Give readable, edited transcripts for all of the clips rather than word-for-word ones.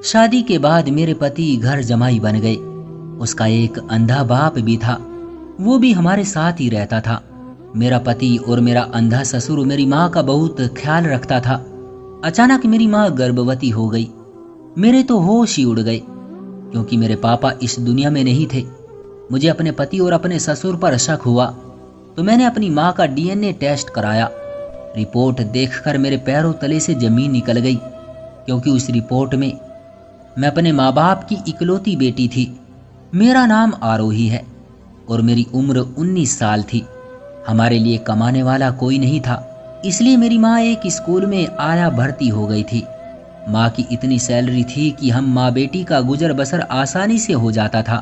शादी के बाद मेरे पति घर जमाई बन गए। उसका एक अंधा बाप भी था, वो भी हमारे साथ ही रहता था। मेरा पति और मेरा अंधा ससुर मेरी माँ का बहुत ख्याल रखता था। अचानक मेरी माँ गर्भवती हो गई। मेरे तो होश ही उड़ गए, क्योंकि मेरे पापा इस दुनिया में नहीं थे। मुझे अपने पति और अपने ससुर पर शक हुआ, तो मैंने अपनी माँ का डीएनए टेस्ट कराया। रिपोर्ट देखकर मेरे पैरों तले से जमीन निकल गई, क्योंकि उस रिपोर्ट में मैं अपने माँ बाप की इकलौती बेटी थी। मेरा नाम आरोही है और मेरी उम्र 19 साल थी। हमारे लिए कमाने वाला कोई नहीं था, इसलिए मेरी माँ एक स्कूल में आया भर्ती हो गई थी। माँ की इतनी सैलरी थी कि हम माँ बेटी का गुजर बसर आसानी से हो जाता था।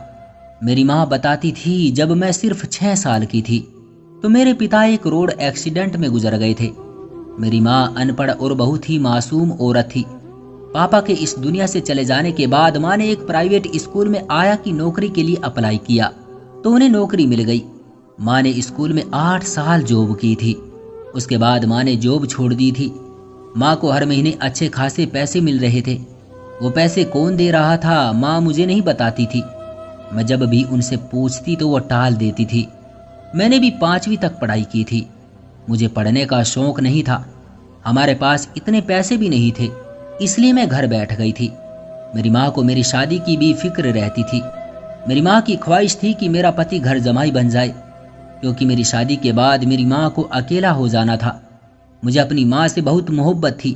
मेरी माँ बताती थी, जब मैं सिर्फ 6 साल की थी तो मेरे पिता एक रोड एक्सीडेंट में गुजर गए थे। मेरी माँ अनपढ़ और बहुत ही मासूम औरत थी। पापा के इस दुनिया से चले जाने के बाद माँ ने एक प्राइवेट स्कूल में आया की नौकरी के लिए अप्लाई किया, तो उन्हें नौकरी मिल गई। माँ ने स्कूल में 8 साल जॉब की थी। उसके बाद माँ ने जॉब छोड़ दी थी। माँ को हर महीने अच्छे खासे पैसे मिल रहे थे। वो पैसे कौन दे रहा था, माँ मुझे नहीं बताती थी। मैं जब भी उनसे पूछती तो वो टाल देती थी। मैंने भी 5वीं तक पढ़ाई की थी। मुझे पढ़ने का शौक नहीं था। हमारे पास इतने पैसे भी नहीं थे, इसलिए मैं घर बैठ गई थी। मेरी माँ को मेरी शादी की भी फिक्र रहती थी। मेरी माँ की ख्वाहिश थी कि मेरा पति घर जमाई बन जाए, क्योंकि मेरी शादी के बाद मेरी माँ को अकेला हो जाना था। मुझे अपनी माँ से बहुत मोहब्बत थी।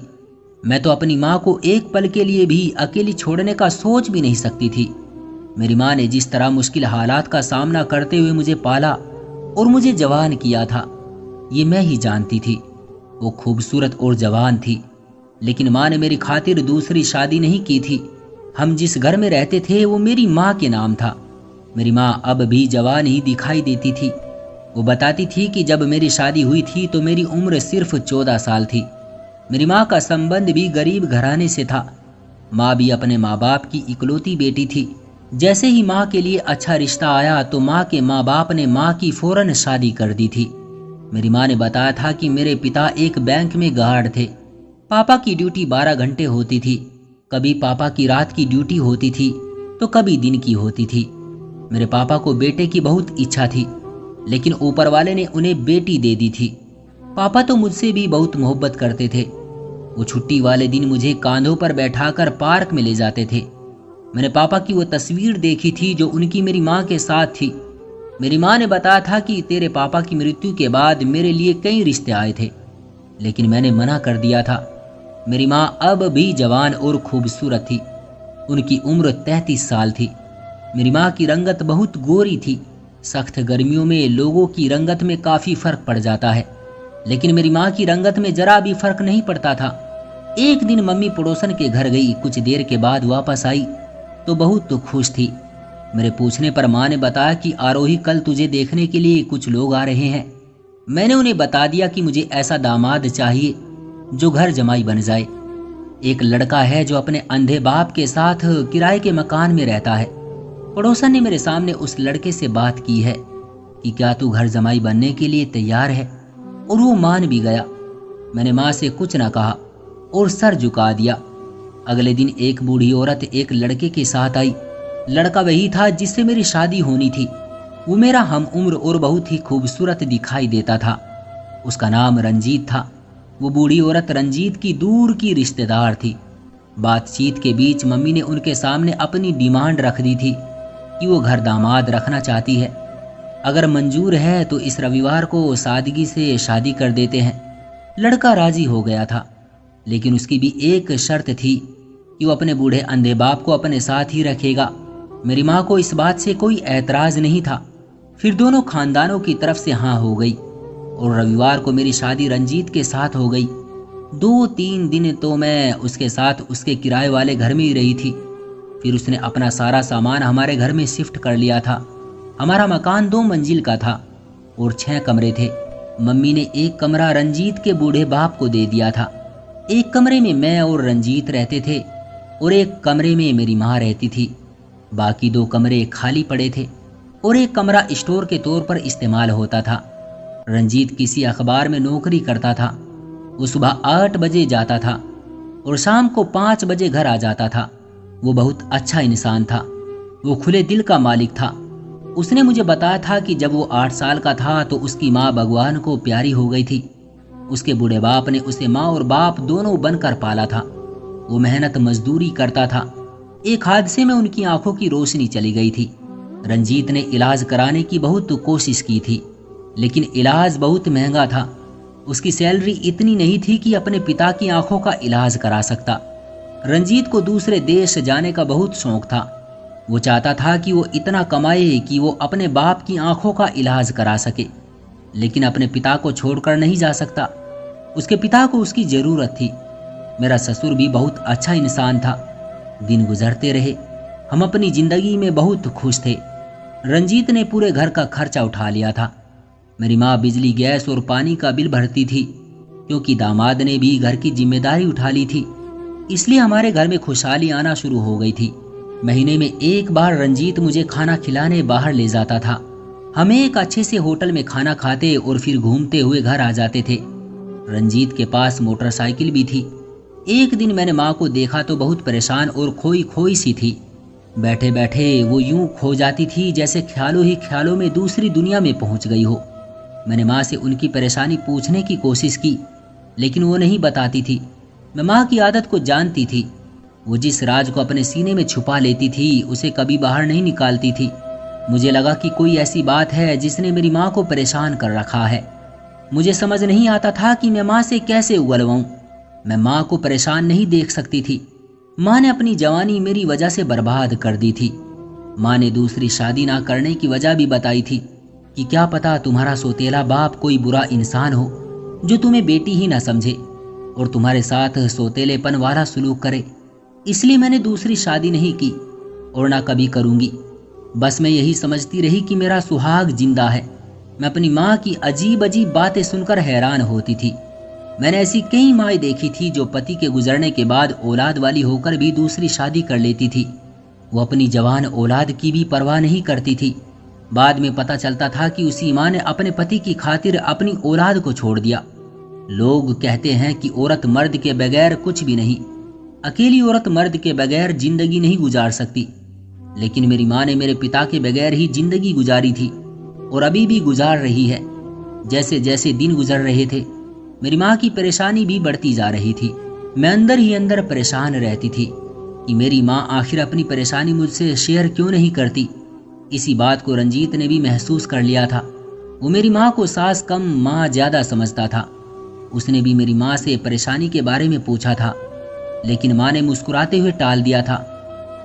मैं तो अपनी माँ को एक पल के लिए भी अकेली छोड़ने का सोच भी नहीं सकती थी। मेरी माँ ने जिस तरह मुश्किल हालात का सामना करते हुए मुझे पाला और मुझे जवान किया था, ये मैं ही जानती थी। वो खूबसूरत और जवान थी, लेकिन माँ ने मेरी खातिर दूसरी शादी नहीं की थी। हम जिस घर में रहते थे वो मेरी माँ के नाम था। मेरी माँ अब भी जवान ही दिखाई देती थी। वो बताती थी कि जब मेरी शादी हुई थी तो मेरी उम्र सिर्फ 14 साल थी। मेरी माँ का संबंध भी गरीब घराने से था। माँ भी अपने माँ बाप की इकलौती बेटी थी। जैसे ही माँ के लिए अच्छा रिश्ता आया तो माँ के माँ बाप ने माँ की फौरन शादी कर दी थी। मेरी माँ ने बताया था कि मेरे पिता एक बैंक में गार्ड थे। पापा की ड्यूटी 12 घंटे होती थी। कभी पापा की रात की ड्यूटी होती थी तो कभी दिन की होती थी। मेरे पापा को बेटे की बहुत इच्छा थी, लेकिन ऊपर वाले ने उन्हें बेटी दे दी थी। पापा तो मुझसे भी बहुत मोहब्बत करते थे। वो छुट्टी वाले दिन मुझे कांधों पर बैठाकर पार्क में ले जाते थे। मैंने पापा की वो तस्वीर देखी थी जो उनकी मेरी माँ के साथ थी। मेरी माँ ने बताया था कि तेरे पापा की मृत्यु के बाद मेरे लिए कई रिश्ते आए थे, लेकिन मैंने मना कर दिया था। मेरी माँ अब भी जवान और खूबसूरत थी। उनकी उम्र 33 साल थी। मेरी माँ की रंगत बहुत गोरी थी। सख्त गर्मियों में लोगों की रंगत में काफ़ी फर्क पड़ जाता है, लेकिन मेरी माँ की रंगत में जरा भी फर्क नहीं पड़ता था। एक दिन मम्मी पड़ोसन के घर गई। कुछ देर के बाद वापस आई तो बहुत तो खुश थी। मेरे पूछने पर माँ ने बताया कि आरोही, कल तुझे देखने के लिए कुछ लोग आ रहे हैं। मैंने उन्हें बता दिया कि मुझे ऐसा दामाद चाहिए जो घर जमाई बन जाए। एक लड़का है जो अपने अंधे बाप के साथ किराए के मकान में रहता है। पड़ोसन ने मेरे सामने उस लड़के से बात की है कि क्या तू घर जमाई बनने के लिए तैयार है, और वो मान भी गया। मैंने माँ से कुछ न कहा और सर झुका दिया। अगले दिन एक बूढ़ी औरत एक लड़के के साथ आई। लड़का वही था जिससे मेरी शादी होनी थी। वो मेरा हम उम्र और बहुत ही खूबसूरत दिखाई देता था। उसका नाम रंजीत था। वो बूढ़ी औरत रंजीत की दूर की रिश्तेदार थी। बातचीत के बीच मम्मी ने उनके सामने अपनी डिमांड रख दी थी कि वो घर दामाद रखना चाहती है। अगर मंजूर है तो इस रविवार को सादगी से शादी कर देते हैं। लड़का राजी हो गया था, लेकिन उसकी भी एक शर्त थी कि वो अपने बूढ़े अंधे बाप को अपने साथ ही रखेगा। मेरी माँ को इस बात से कोई ऐतराज नहीं था। फिर दोनों खानदानों की तरफ से हाँ हो गई और रविवार को मेरी शादी रंजीत के साथ हो गई। 2-3 दिन तो मैं उसके साथ उसके किराए वाले घर में ही रही थी। फिर उसने अपना सारा सामान हमारे घर में शिफ्ट कर लिया था। हमारा मकान 2 मंजिल का था और 6 कमरे थे। मम्मी ने एक कमरा रंजीत के बूढ़े बाप को दे दिया था। एक कमरे में मैं और रंजीत रहते थे और एक कमरे में मेरी माँ रहती थी। बाकी 2 कमरे खाली पड़े थे और एक कमरा स्टोर के तौर पर इस्तेमाल होता था। रंजीत किसी अखबार में नौकरी करता था। वो सुबह 8 बजे जाता था और शाम को 5 बजे घर आ जाता था। वो बहुत अच्छा इंसान था। वो खुले दिल का मालिक था। उसने मुझे बताया था कि जब वो 8 साल का था तो उसकी माँ भगवान को प्यारी हो गई थी। उसके बूढ़े बाप ने उसे माँ और बाप दोनों बनकर पाला था। वो मेहनत मजदूरी करता था। एक हादसे में उनकी आंखों की रोशनी चली गई थी। रंजीत ने इलाज कराने की बहुत कोशिश की थी, लेकिन इलाज बहुत महंगा था। उसकी सैलरी इतनी नहीं थी कि अपने पिता की आंखों का इलाज करा सकता। रंजीत को दूसरे देश जाने का बहुत शौक था। वो चाहता था कि वो इतना कमाए कि वो अपने बाप की आंखों का इलाज करा सके, लेकिन अपने पिता को छोड़कर नहीं जा सकता। उसके पिता को उसकी जरूरत थी। मेरा ससुर भी बहुत अच्छा इंसान था। दिन गुजरते रहे, हम अपनी जिंदगी में बहुत खुश थे। रंजीत ने पूरे घर का खर्चा उठा लिया था। मेरी माँ बिजली, गैस और पानी का बिल भरती थी, क्योंकि दामाद ने भी घर की जिम्मेदारी उठा ली थी। इसलिए हमारे घर में खुशहाली आना शुरू हो गई थी। महीने में एक बार रंजीत मुझे खाना खिलाने बाहर ले जाता था। हम एक अच्छे से होटल में खाना खाते और फिर घूमते हुए घर आ जाते थे। रंजीत के पास मोटरसाइकिल भी थी। एक दिन मैंने माँ को देखा तो बहुत परेशान और खोई खोई सी थी। बैठे बैठे वो यूं खो जाती थी जैसे ख्यालों ही ख्यालों में दूसरी दुनिया में पहुंच गई हो। मैंने माँ से उनकी परेशानी पूछने की कोशिश की, लेकिन वो नहीं बताती थी। मैं माँ की आदत को जानती थी। वो जिस राज को अपने सीने में छुपा लेती थी उसे कभी बाहर नहीं निकालती थी। मुझे लगा कि कोई ऐसी बात है जिसने मेरी माँ को परेशान कर रखा है। मुझे समझ नहीं आता था कि मैं माँ से कैसे उगलवाऊं। मैं माँ को परेशान नहीं देख सकती थी। माँ ने अपनी जवानी मेरी वजह से बर्बाद कर दी थी। माँ ने दूसरी शादी ना करने की वजह भी बताई थी कि क्या पता तुम्हारा सौतेला बाप कोई बुरा इंसान हो जो तुम्हें बेटी ही ना समझे और तुम्हारे साथ सौतेलेपन वाला सलूक करे। इसलिए मैंने दूसरी शादी नहीं की और ना कभी करूंगी। बस मैं यही समझती रही कि मेरा सुहाग जिंदा है। मैं अपनी माँ की अजीब अजीब बातें सुनकर हैरान होती थी। मैंने ऐसी कई माएँ देखी थी जो पति के गुजरने के बाद औलाद वाली होकर भी दूसरी शादी कर लेती थी। वो अपनी जवान औलाद की भी परवाह नहीं करती थी। बाद में पता चलता था कि उसी माँ ने अपने पति की खातिर अपनी औलाद को छोड़ दिया। लोग कहते हैं कि औरत मर्द के बगैर कुछ भी नहीं। अकेली औरत मर्द के बगैर जिंदगी नहीं गुजार सकती, लेकिन मेरी माँ ने मेरे पिता के बगैर ही जिंदगी गुजारी थी और अभी भी गुजार रही है। जैसे जैसे दिन गुजर रहे थे मेरी माँ की परेशानी भी बढ़ती जा रही थी। मैं अंदर ही अंदर परेशान रहती थी कि मेरी माँ आखिर अपनी परेशानी मुझसे शेयर क्यों नहीं करती। इसी बात को रंजीत ने भी महसूस कर लिया था। वो मेरी माँ को सास कम माँ ज्यादा समझता था। उसने भी मेरी माँ से परेशानी के बारे में पूछा था, लेकिन माँ ने मुस्कुराते हुए टाल दिया था।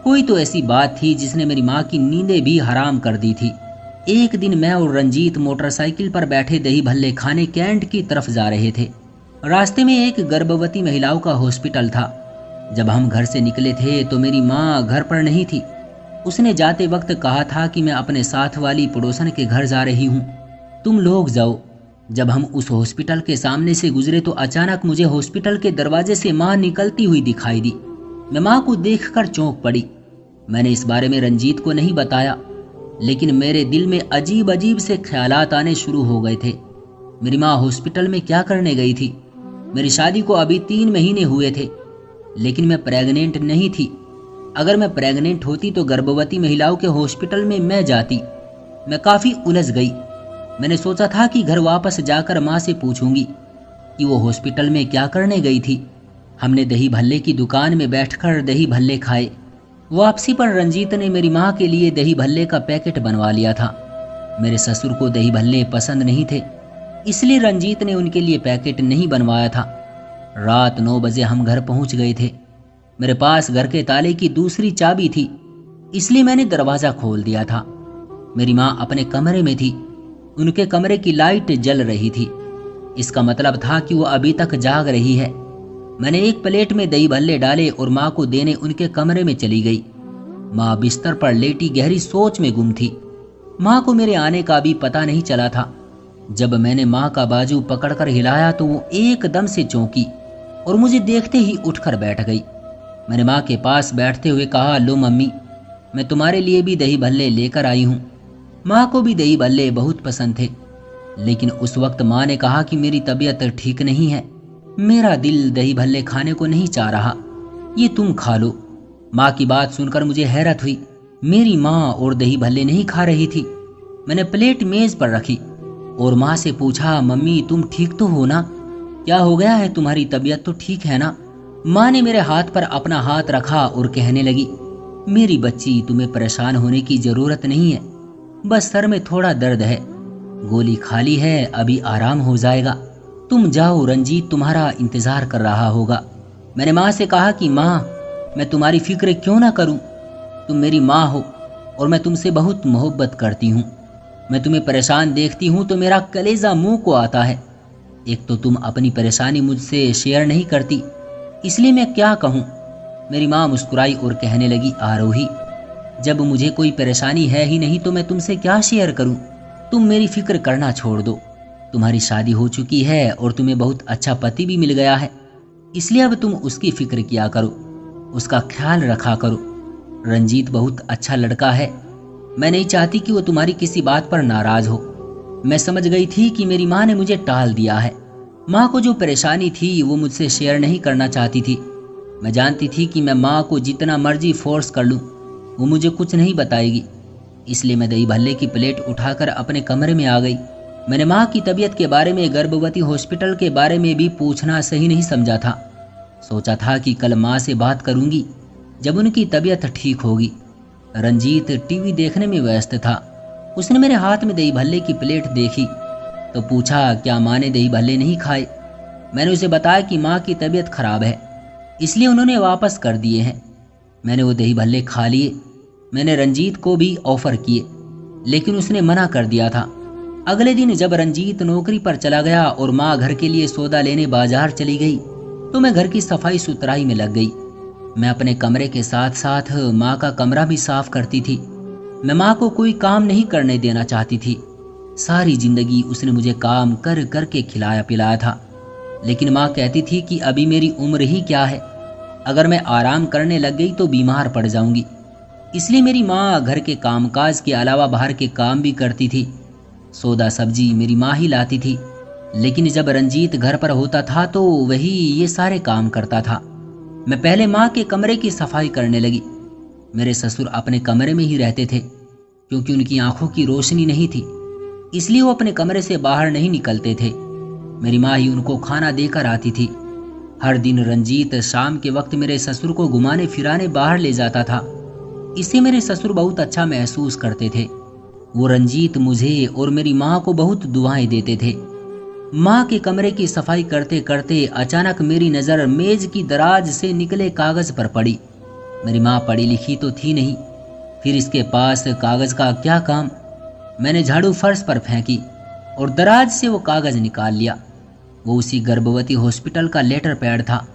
कोई तो ऐसी बात थी जिसने मेरी माँ की नींदें भी हराम कर दी थी। एक दिन मैं और रंजीत मोटरसाइकिल पर बैठे दही भल्ले खाने कैंट की तरफ जा रहे थे। रास्ते में एक गर्भवती महिलाओं का हॉस्पिटल था। जब हम घर से निकले थे तो मेरी माँ घर पर नहीं थी। उसने जाते वक्त कहा था कि मैं अपने साथ वाली पड़ोसन के घर जा रही हूँ, तुम लोग जाओ। जब हम उस हॉस्पिटल के सामने से गुजरे तो अचानक मुझे हॉस्पिटल के दरवाजे से माँ निकलती हुई दिखाई दी। मैं माँ को देखकर चौंक पड़ी। मैंने इस बारे में रंजीत को नहीं बताया, लेकिन मेरे दिल में अजीब अजीब से ख्यालात आने शुरू हो गए थे। मेरी माँ हॉस्पिटल में क्या करने गई थी? मेरी शादी को अभी 3 महीने हुए थे, लेकिन मैं प्रेग्नेंट नहीं थी। अगर मैं प्रेग्नेंट होती तो गर्भवती महिलाओं के हॉस्पिटल में मैं जाती। मैं काफ़ी उलझ गई। मैंने सोचा था कि घर वापस जाकर माँ से पूछूंगी कि वो हॉस्पिटल में क्या करने गई थी। हमने दही भल्ले की दुकान में बैठकर दही भल्ले खाए। वापसी पर रंजीत ने मेरी माँ के लिए दही भल्ले का पैकेट बनवा लिया था। मेरे ससुर को दही भल्ले पसंद नहीं थे, इसलिए रंजीत ने उनके लिए पैकेट नहीं बनवाया था। रात 9 बजे हम घर पहुंच गए थे। मेरे पास घर के ताले की दूसरी चाबी थी, इसलिए मैंने दरवाज़ा खोल दिया था। मेरी माँ अपने कमरे में थी। उनके कमरे की लाइट जल रही थी। इसका मतलब था कि वो अभी तक जाग रही है। मैंने एक प्लेट में दही भल्ले डाले और माँ को देने उनके कमरे में चली गई। माँ बिस्तर पर लेटी गहरी सोच में गुम थी। माँ को मेरे आने का भी पता नहीं चला था। जब मैंने माँ का बाजू पकड़कर हिलाया तो वो एकदम से चौंकी और मुझे देखते ही उठकर बैठ गई। मैंने माँ के पास बैठते हुए कहा, लो मम्मी, मैं तुम्हारे लिए भी दही भल्ले लेकर आई हूँ। माँ को भी दही भल्ले बहुत पसंद थे, लेकिन उस वक्त माँ ने कहा कि मेरी तबीयत ठीक नहीं है, मेरा दिल दही भल्ले खाने को नहीं चाह रहा, ये तुम खा लो। माँ की बात सुनकर मुझे हैरत हुई। मेरी माँ और दही भल्ले नहीं खा रही थी। मैंने प्लेट मेज पर रखी और माँ से पूछा, मम्मी तुम ठीक तो हो ना? क्या हो गया है, तुम्हारी तबीयत तो ठीक है ना? माँ ने मेरे हाथ पर अपना हाथ रखा और कहने लगी, मेरी बच्ची तुम्हें परेशान होने की जरूरत नहीं है, बस सर में थोड़ा दर्द है, गोली खाली है, अभी आराम हो जाएगा, तुम जाओ, रंजीत तुम्हारा इंतजार कर रहा होगा। मैंने माँ से कहा कि माँ मैं तुम्हारी फिक्र क्यों ना करूं, तुम मेरी माँ हो और मैं तुमसे बहुत मोहब्बत करती हूँ। मैं तुम्हें परेशान देखती हूँ तो मेरा कलेजा मुंह को आता है। एक तो तुम अपनी परेशानी मुझसे शेयर नहीं करती, इसलिए मैं क्या कहूँ। मेरी माँ मुस्कुराई और कहने लगी, आरोही जब मुझे कोई परेशानी है ही नहीं तो मैं तुमसे क्या शेयर करूँ। तुम मेरी फिक्र करना छोड़ दो, तुम्हारी शादी हो चुकी है और तुम्हें बहुत अच्छा पति भी मिल गया है, इसलिए अब तुम उसकी फिक्र किया करो, उसका ख्याल रखा करो। रंजीत बहुत अच्छा लड़का है, मैं नहीं चाहती कि वो तुम्हारी किसी बात पर नाराज हो। मैं समझ गई थी कि मेरी माँ ने मुझे टाल दिया है। माँ को जो परेशानी थी वो मुझसे शेयर नहीं करना चाहती थी। मैं जानती थी कि मैं माँ को जितना मर्जी फोर्स कर लूँ वो मुझे कुछ नहीं बताएगी, इसलिए मैं दही भल्ले की प्लेट उठाकर अपने कमरे में आ गई। मैंने माँ की तबीयत के बारे में, गर्भवती हॉस्पिटल के बारे में भी पूछना सही नहीं समझा था। सोचा था कि कल माँ से बात करूंगी जब उनकी तबीयत ठीक होगी। रंजीत टीवी देखने में व्यस्त था। उसने मेरे हाथ में दही भल्ले की प्लेट देखी तो पूछा, क्या माँ ने दही भल्ले नहीं खाए? मैंने उसे बताया कि माँ की तबीयत खराब है, इसलिए उन्होंने वापस कर दिए हैं। मैंने वो दही भल्ले खा लिए। मैंने रंजीत को भी ऑफर किए, लेकिन उसने मना कर दिया था। अगले दिन जब रंजीत नौकरी पर चला गया और माँ घर के लिए सौदा लेने बाजार चली गई तो मैं घर की सफाई सुथराई में लग गई। मैं अपने कमरे के साथ साथ माँ का कमरा भी साफ करती थी। मैं माँ को कोई काम नहीं करने देना चाहती थी। सारी जिंदगी उसने मुझे काम कर कर के खिलाया पिलाया था, लेकिन माँ कहती थी कि अभी मेरी उम्र ही क्या है, अगर मैं आराम करने लग गई तो बीमार पड़ जाऊंगी। इसलिए मेरी माँ घर के कामकाज के अलावा बाहर के काम भी करती थी। सौदा सब्जी मेरी माँ ही लाती थी, लेकिन जब रंजीत घर पर होता था तो वही ये सारे काम करता था। मैं पहले माँ के कमरे की सफाई करने लगी। मेरे ससुर अपने कमरे में ही रहते थे, क्योंकि उनकी आंखों की रोशनी नहीं थी, इसलिए वो अपने कमरे से बाहर नहीं निकलते थे। मेरी माँ ही उनको खाना देकर आती थी। हर दिन रंजीत शाम के वक्त मेरे ससुर को घुमाने फिराने बाहर ले जाता था। इससे मेरे ससुर बहुत अच्छा महसूस करते थे। वो रंजीत मुझे और मेरी माँ को बहुत दुआएं देते थे। माँ के कमरे की सफाई करते करते अचानक मेरी नज़र मेज की दराज से निकले कागज पर पड़ी। मेरी माँ पढ़ी लिखी तो थी नहीं, फिर इसके पास कागज का क्या काम। मैंने झाड़ू फर्श पर फेंकी और दराज से वो कागज निकाल लिया। वो उसी गर्भवती हॉस्पिटल का लेटर पैड था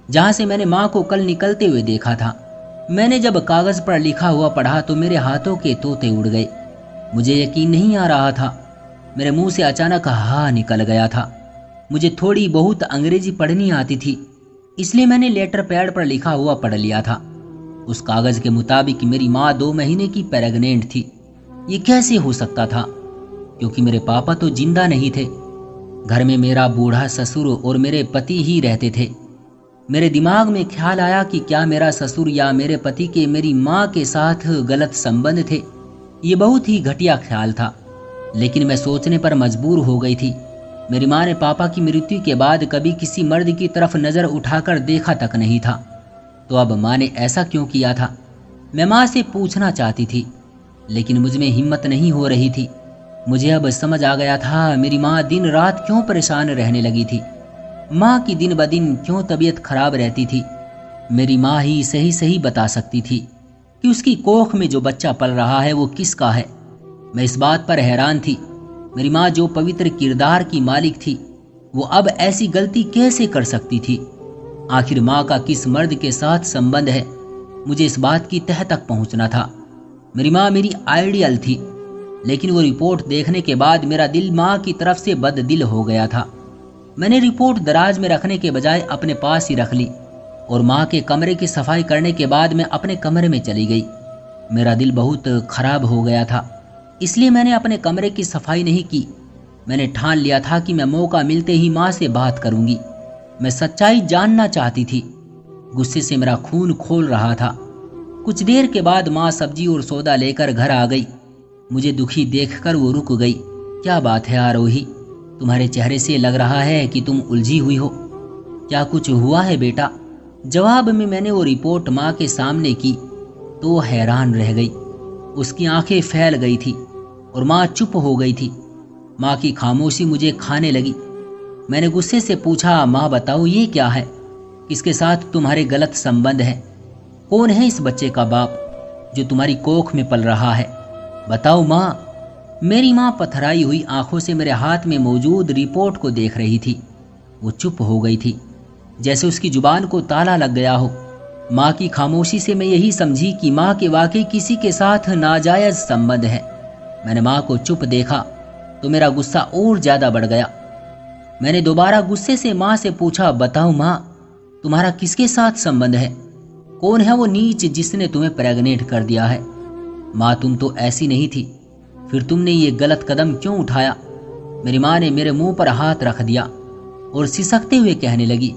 जहाँ से मैंने माँ को कल निकलते हुए देखा था। मैंने जब कागज पर लिखा हुआ पढ़ा तो मेरे हाथों के तोते उड़ गए। मुझे यकीन नहीं आ रहा था। मेरे मुंह से अचानक हा निकल गया था। मुझे थोड़ी बहुत अंग्रेजी पढ़नी आती थी, इसलिए मैंने लेटर पैड पर लिखा हुआ पढ़ लिया था। उस कागज के मुताबिक मेरी माँ 2 महीने की प्रेग्नेंट थी। ये कैसे हो सकता था, क्योंकि मेरे पापा तो जिंदा नहीं थे। घर में मेरा बूढ़ा ससुर और मेरे पति ही रहते थे। मेरे दिमाग में ख्याल आया कि क्या मेरा ससुर या मेरे पति के मेरी माँ के साथ गलत संबंध थे। ये बहुत ही घटिया ख्याल था, लेकिन मैं सोचने पर मजबूर हो गई थी। मेरी माँ ने पापा की मृत्यु के बाद कभी किसी मर्द की तरफ नजर उठाकर देखा तक नहीं था, तो अब माँ ने ऐसा क्यों किया था? मैं माँ से पूछना चाहती थी, लेकिन मुझमें हिम्मत नहीं हो रही थी। मुझे अब समझ आ गया था मेरी माँ दिन रात क्यों परेशान रहने लगी थी। माँ की दिन ब दिन क्यों तबीयत खराब रहती थी। मेरी माँ ही सही सही बता सकती थी कि उसकी कोख में जो बच्चा पल रहा है वो किसका है। मैं इस बात पर हैरान थी। मेरी माँ जो पवित्र किरदार की मालिक थी, वो अब ऐसी गलती कैसे कर सकती थी? आखिर माँ का किस मर्द के साथ संबंध है? मुझे इस बात की तह तक पहुंचना था। मेरी माँ मेरी आइडियल थी, लेकिन वो रिपोर्ट देखने के बाद मेरा दिल माँ की तरफ से बददिल हो गया था। मैंने रिपोर्ट दराज में रखने के बजाय अपने पास ही रख ली और माँ के कमरे की सफाई करने के बाद मैं अपने कमरे में चली गई। मेरा दिल बहुत खराब हो गया था, इसलिए मैंने अपने कमरे की सफाई नहीं की। मैंने ठान लिया था कि मैं मौका मिलते ही माँ से बात करूंगी। मैं सच्चाई जानना चाहती थी। गुस्से से मेरा खून खोल रहा था। कुछ देर के बाद माँ सब्जी और सौदा लेकर घर आ गई। मुझे दुखी देखकर वो रुक गई। क्या बात है आरोही, तुम्हारे चेहरे से लग रहा है कि तुम उलझी हुई हो। क्या कुछ हुआ है बेटा? जवाब में मैंने वो रिपोर्ट माँ के सामने की तो हैरान रह गई। उसकी आंखें फैल गई थी और माँ चुप हो गई थी। माँ की खामोशी मुझे खाने लगी। मैंने गुस्से से पूछा, माँ बताओ ये क्या है? किसके साथ तुम्हारे गलत संबंध है? कौन है इस बच्चे का बाप जो तुम्हारी कोख में पल रहा है? बताओ माँ। मेरी माँ पथराई हुई आंखों से मेरे हाथ में मौजूद रिपोर्ट को देख रही थी। वो चुप हो गई थी, जैसे उसकी जुबान को ताला लग गया हो। माँ की खामोशी से मैं यही समझी कि माँ के वाकई किसी के साथ नाजायज संबंध है। मैंने माँ को चुप देखा तो मेरा गुस्सा और ज्यादा बढ़ गया। मैंने दोबारा गुस्से से माँ से पूछा, बताओ माँ, तुम्हारा किसके साथ संबंध है? कौन है वो नीच जिसने तुम्हें प्रेग्नेंट कर दिया है? माँ तुम तो ऐसी नहीं थी, फिर तुमने ये गलत कदम क्यों उठाया? मेरी माँ ने मेरे मुंह पर हाथ रख दिया और सिसकते हुए कहने लगी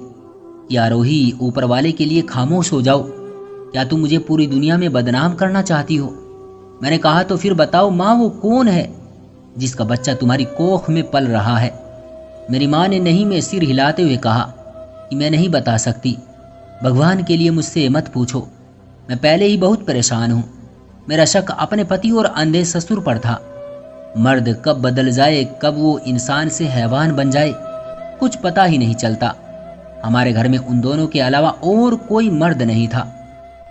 कि आरोही, ऊपर वाले के लिए खामोश हो जाओ। क्या तुम मुझे पूरी दुनिया में बदनाम करना चाहती हो? मैंने कहा, तो फिर बताओ माँ, वो कौन है जिसका बच्चा तुम्हारी कोख में पल रहा है? मेरी माँ ने नहीं में सिर हिलाते हुए कहा कि मैं नहीं बता सकती। भगवान के लिए मुझसे मत पूछो, मैं पहले ही बहुत परेशान हूँ। मेरा शक अपने पति और अंधे ससुर पर था। मर्द कब बदल जाए, कब वो इंसान से हैवान बन जाए, कुछ पता ही नहीं चलता। हमारे घर में उन दोनों के अलावा और कोई मर्द नहीं था।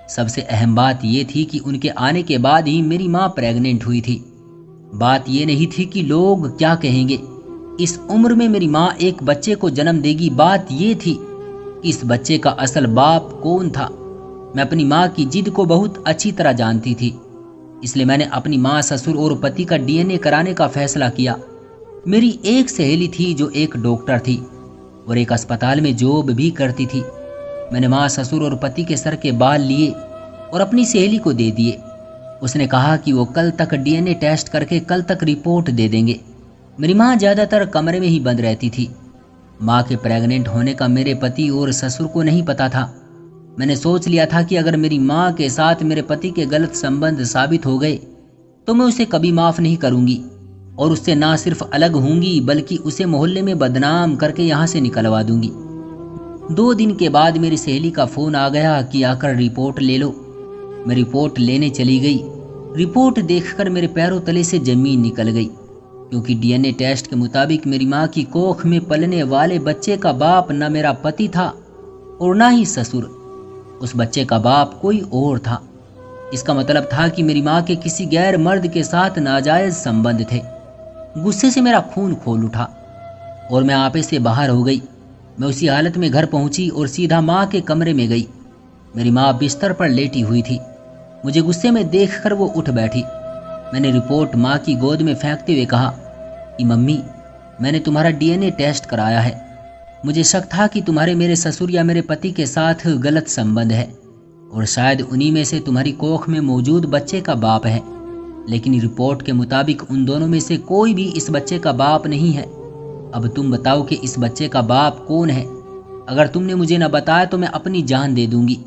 सबसे अहम बात ये थी कि उनके आने के बाद ही मेरी माँ प्रेग्नेंट हुई थी। बात ये नहीं थी कि लोग क्या कहेंगे। इस उम्र में मेरी माँ एक बच्चे को जन्म देगी। बात ये थी कि इस बच्चे का असल बाप कौन था। मैं अपनी माँ की जिद को बहुत अच्छी तरह जानती थी, इसलिए मैंने अपनी माँ, ससुर और पति का डीएनए कराने का फैसला किया। मेरी एक सहेली थी जो एक डॉक्टर थी और एक अस्पताल में जॉब भी करती थी। मैंने माँ, ससुर और पति के सर के बाल लिए और अपनी सहेली को दे दिए। उसने कहा कि वो कल तक डीएनए टेस्ट करके कल तक रिपोर्ट दे देंगे। मेरी माँ ज़्यादातर कमरे में ही बंद रहती थी। माँ के प्रेग्नेंट होने का मेरे पति और ससुर को नहीं पता था। मैंने सोच लिया था कि अगर मेरी माँ के साथ मेरे पति के गलत संबंध साबित हो गए तो मैं उसे कभी माफ़ नहीं करूँगी और उससे ना सिर्फ अलग होंगी बल्कि उसे मोहल्ले में बदनाम करके यहाँ से निकलवा दूंगी। 2 दिन के बाद मेरी सहेली का फ़ोन आ गया कि आकर रिपोर्ट ले लो। मैं रिपोर्ट लेने चली गई। रिपोर्ट देखकर मेरे पैरों तले से ज़मीन निकल गई, क्योंकि डीएनए टेस्ट के मुताबिक मेरी माँ की कोख में पलने वाले बच्चे का बाप न मेरा पति था और ना ही ससुर। उस बच्चे का बाप कोई और था। इसका मतलब था कि मेरी माँ के किसी गैर मर्द के साथ नाजायज संबंध थे। गुस्से से मेरा खून खोल उठा और मैं आपे से बाहर हो गई। मैं उसी हालत में घर पहुंची और सीधा माँ के कमरे में गई। मेरी माँ बिस्तर पर लेटी हुई थी। मुझे गुस्से में देखकर वो उठ बैठी। मैंने रिपोर्ट माँ की गोद में फेंकते हुए कहा कि मम्मी, मैंने तुम्हारा डीएनए टेस्ट कराया है। मुझे शक था कि तुम्हारे मेरे ससुर या मेरे पति के साथ गलत संबंध है और शायद उन्हीं में से तुम्हारी कोख में मौजूद बच्चे का बाप है, लेकिन रिपोर्ट के मुताबिक उन दोनों में से कोई भी इस बच्चे का बाप नहीं है। अब तुम बताओ कि इस बच्चे का बाप कौन है? अगर तुमने मुझे न बताया तो मैं अपनी जान दे दूंगी।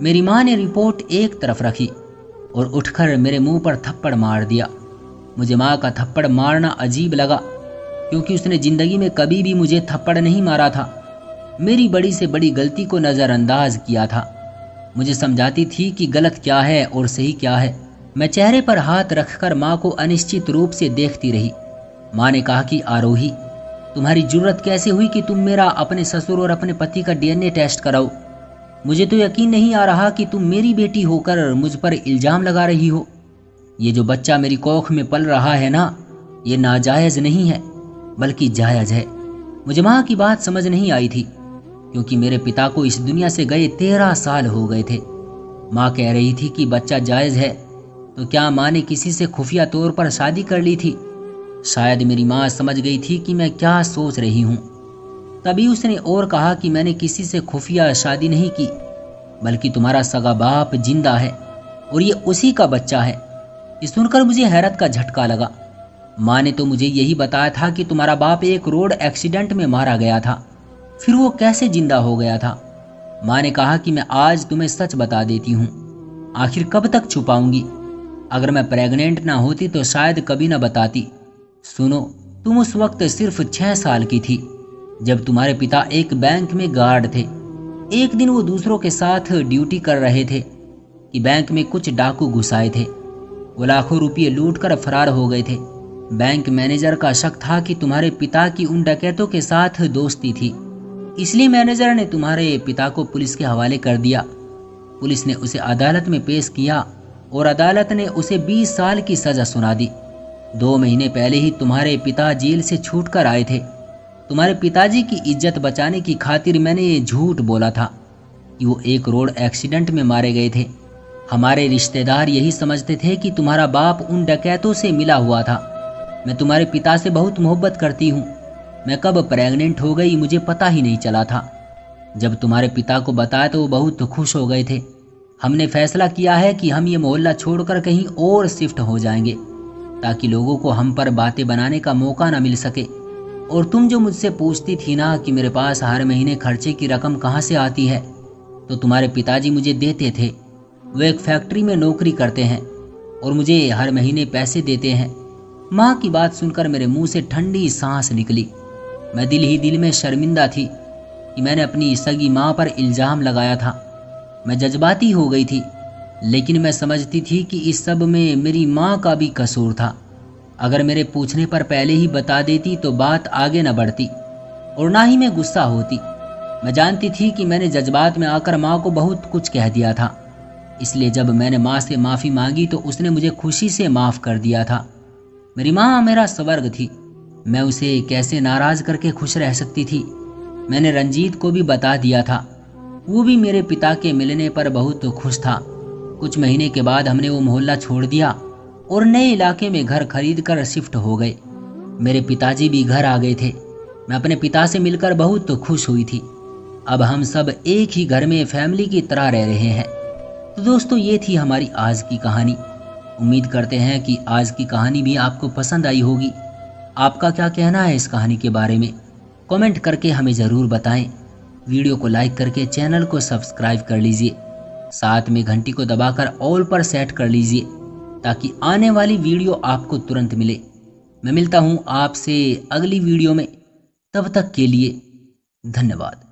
मेरी माँ ने रिपोर्ट एक तरफ रखी और उठकर मेरे मुंह पर थप्पड़ मार दिया। मुझे माँ का थप्पड़ मारना अजीब लगा, क्योंकि उसने जिंदगी में कभी भी मुझे थप्पड़ नहीं मारा था। मेरी बड़ी से बड़ी गलती को नज़रअंदाज किया था। मुझे समझाती थी कि गलत क्या है और सही क्या है। मैं चेहरे पर हाथ रखकर माँ को अनिश्चित रूप से देखती रही। माँ ने कहा कि आरोही, तुम्हारी जरूरत कैसे हुई कि तुम मेरा, अपने ससुर और अपने पति का डीएनए टेस्ट कराओ? मुझे तो यकीन नहीं आ रहा कि तुम मेरी बेटी होकर मुझ पर इल्ज़ाम लगा रही हो। ये जो बच्चा मेरी कोख में पल रहा है ना, ये नाजायज़ नहीं है बल्कि जायज़ है। मुझे माँ की बात समझ नहीं आई थी, क्योंकि मेरे पिता को इस दुनिया से गए 13 साल हो गए थे। माँ कह रही थी कि बच्चा जायज़ है, तो क्या माँ ने किसी से खुफिया तौर पर शादी कर ली थी? शायद मेरी माँ समझ गई थी कि मैं क्या सोच रही हूँ। तभी उसने और कहा कि मैंने किसी से खुफिया शादी नहीं की, बल्कि तुम्हारा सगा बाप जिंदा है और ये उसी का बच्चा है। ये सुनकर मुझे हैरत का झटका लगा। माँ ने तो मुझे यही बताया था कि तुम्हारा बाप एक रोड एक्सीडेंट में मारा गया था, फिर वो कैसे जिंदा हो गया था? माँ ने कहा कि मैं आज तुम्हें सच बता देती हूँ। आखिर कब तक छुपाऊंगी? अगर मैं प्रेग्नेंट ना होती तो शायद कभी ना बताती। सुनो, तुम उस वक्त सिर्फ 6 साल की थी जब तुम्हारे पिता एक बैंक में गार्ड थे। एक दिन वो दूसरों के साथ ड्यूटी कर रहे थे कि बैंक में कुछ डाकू घुस आए थे। वो लाखों रुपये लूट कर फरार हो गए थे। बैंक मैनेजर का शक था कि तुम्हारे पिता की उन डकैतों के साथ दोस्ती थी, इसलिए मैनेजर ने तुम्हारे पिता को पुलिस के हवाले कर दिया। पुलिस ने उसे अदालत में पेश किया और अदालत ने उसे 20 साल की सजा सुना दी। 2 महीने पहले ही तुम्हारे पिता जेल से छूट कर आए थे। तुम्हारे पिताजी की इज्जत बचाने की खातिर मैंने ये झूठ बोला था कि वो एक रोड एक्सीडेंट में मारे गए थे। हमारे रिश्तेदार यही समझते थे कि तुम्हारा बाप उन डकैतों से मिला हुआ था। मैं तुम्हारे पिता से बहुत मोहब्बत करती हूँ। मैं कब प्रेग्नेंट हो गई मुझे पता ही नहीं चला था। जब तुम्हारे पिता को बताया तो वो बहुत खुश हो गए थे। हमने फैसला किया है कि हम ये मोहल्ला छोड़कर कहीं और शिफ्ट हो जाएंगे ताकि लोगों को हम पर बातें बनाने का मौका ना मिल सके। और तुम जो मुझसे पूछती थी ना कि मेरे पास हर महीने खर्चे की रकम कहाँ से आती है, तो तुम्हारे पिताजी मुझे देते थे। वो एक फैक्ट्री में नौकरी करते हैं और मुझे हर महीने पैसे देते हैं। माँ की बात सुनकर मेरे मुंह से ठंडी सांस निकली। मैं दिल ही दिल में शर्मिंदा थी कि मैंने अपनी सगी माँ पर इल्ज़ाम लगाया था। मैं जज्बाती हो गई थी, लेकिन मैं समझती थी कि इस सब में मेरी माँ का भी कसूर था। अगर मेरे पूछने पर पहले ही बता देती तो बात आगे न बढ़ती और ना ही मैं गुस्सा होती। मैं जानती थी कि मैंने जज्बात में आकर माँ को बहुत कुछ कह दिया था, इसलिए जब मैंने माँ से माफ़ी मांगी तो उसने मुझे खुशी से माफ़ कर दिया था। मेरी माँ मेरा स्वर्ग थी। मैं उसे कैसे नाराज़ करके खुश रह सकती थी। मैंने रंजीत को भी बता दिया था। वो भी मेरे पिता के मिलने पर बहुत खुश था। कुछ महीने के बाद हमने वो मोहल्ला छोड़ दिया और नए इलाके में घर खरीद कर शिफ्ट हो गए। मेरे पिताजी भी घर आ गए थे। मैं अपने पिता से मिलकर बहुत खुश हुई थी। अब हम सब एक ही घर में फैमिली की तरह रह रहे हैं। तो दोस्तों, ये थी हमारी आज की कहानी। उम्मीद करते हैं कि आज की कहानी भी आपको पसंद आई होगी। आपका क्या कहना है इस कहानी के बारे में? कमेंट करके हमें ज़रूर बताएं। वीडियो को लाइक करके चैनल को सब्सक्राइब कर लीजिए। साथ में घंटी को दबाकर ऑल पर सेट कर लीजिए ताकि आने वाली वीडियो आपको तुरंत मिले। मैं मिलता हूँ आपसे अगली वीडियो में। तब तक के लिए धन्यवाद।